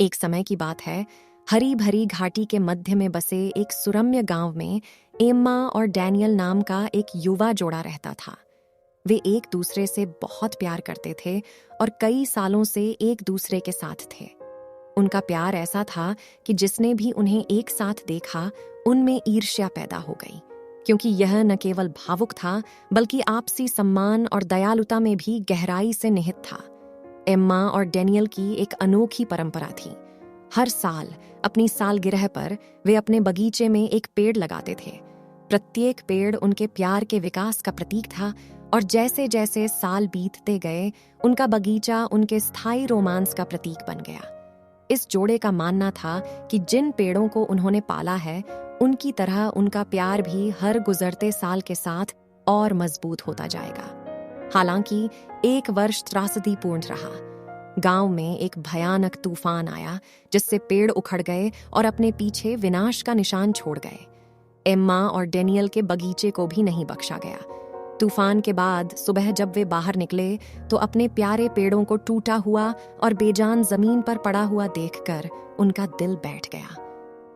एक समय की बात है, हरी भरी घाटी के मध्य में बसे एक सुरम्य गांव में एम्मा और डैनियल नाम का एक युवा जोड़ा रहता था। वे एक दूसरे से बहुत प्यार करते थे और कई सालों से एक दूसरे के साथ थे। उनका प्यार ऐसा था कि जिसने भी उन्हें एक साथ देखा, उनमें ईर्ष्या पैदा हो गई, क्योंकि यह न केवल भावुक था बल्कि आपसी सम्मान और दयालुता में भी गहराई से निहित था। एम्मा और डैनियल की एक अनोखी परंपरा थी। हर साल अपनी सालगिरह पर वे अपने बगीचे में एक पेड़ लगाते थे। प्रत्येक पेड़ उनके प्यार के विकास का प्रतीक था और जैसे जैसे साल बीतते गए, उनका बगीचा उनके स्थायी रोमांस का प्रतीक बन गया। इस जोड़े का मानना था कि जिन पेड़ों को उन्होंने पाला है, उनकी तरह उनका प्यार भी हर गुजरते साल के साथ और मजबूत होता जाएगा। हालांकि एक वर्ष त्रासदीपूर्ण रहा। गांव में एक भयानक तूफान आया जिससे पेड़ उखड़ गए और अपने पीछे विनाश का निशान छोड़ गए। एम्मा और डैनियल के बगीचे को भी नहीं बख्शा गया। तूफान के बाद सुबह जब वे बाहर निकले तो अपने प्यारे पेड़ों को टूटा हुआ और बेजान जमीन पर पड़ा हुआ देखकर उनका दिल बैठ गया।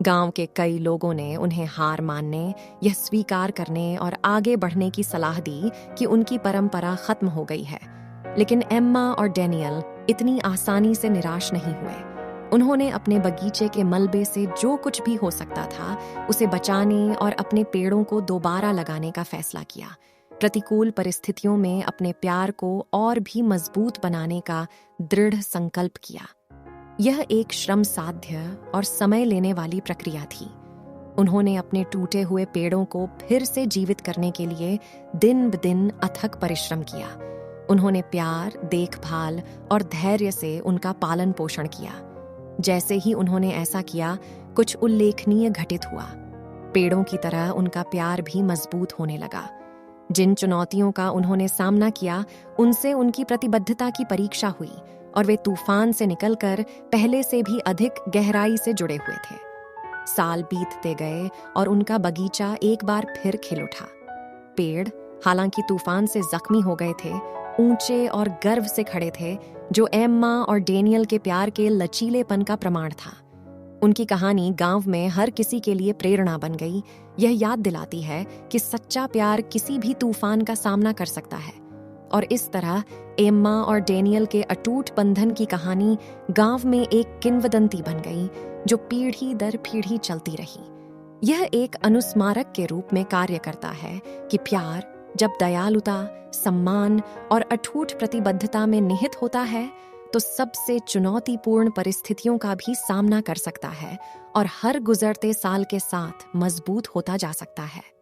गांव के कई लोगों ने उन्हें हार मानने, यह स्वीकार करने और आगे बढ़ने की सलाह दी कि उनकी परंपरा खत्म हो गई है। लेकिन एम्मा और डैनियल इतनी आसानी से निराश नहीं हुए। उन्होंने अपने बगीचे के मलबे से जो कुछ भी हो सकता था, उसे बचाने और अपने पेड़ों को दोबारा लगाने का फैसला किया। प्रतिकूल परिस्थितियों में अपने प्यार को और भी मजबूत बनाने का दृढ़ संकल्प किया। यह एक श्रम साध्य और समय लेने वाली प्रक्रिया थी। उन्होंने अपने टूटे हुए पेड़ों को फिर से जीवित करने के लिए दिन ब दिन अथक परिश्रम किया। उन्होंने प्यार, देखभाल और धैर्य से उनका पालन पोषण किया। जैसे ही उन्होंने ऐसा किया, कुछ उल्लेखनीय घटित हुआ। पेड़ों की तरह उनका प्यार भी मजबूत होने लगा। जिन चुनौतियों का उन्होंने सामना किया, उनसे उनकी प्रतिबद्धता की परीक्षा हुई और वे तूफान से निकलकर पहले से भी अधिक गहराई से जुड़े हुए थे। साल बीतते गए और उनका बगीचा एक बार फिर खिल उठा। पेड़, हालांकि तूफान से जख्मी हो गए थे, ऊंचे और गर्व से खड़े थे, जो एम्मा और डैनियल के प्यार के लचीलेपन का प्रमाण था। उनकी कहानी गांव में हर किसी के लिए प्रेरणा बन गई। यह याद दिलाती है कि सच्चा प्यार किसी भी तूफान का सामना कर सकता है। और इस तरह एम्मा और डैनियल के अटूट बंधन की कहानी गांव में एक किंवदंती बन गई, जो पीढ़ी दर पीढ़ी चलती रही। यह एक अनुस्मारक के रूप में कार्य करता है कि प्यार जब दयालुता, सम्मान और अटूट प्रतिबद्धता में निहित होता है, तो सबसे चुनौतीपूर्ण परिस्थितियों का भी सामना कर सकता है और हर गुजरते साल के साथ मजबूत होता जा सकता है।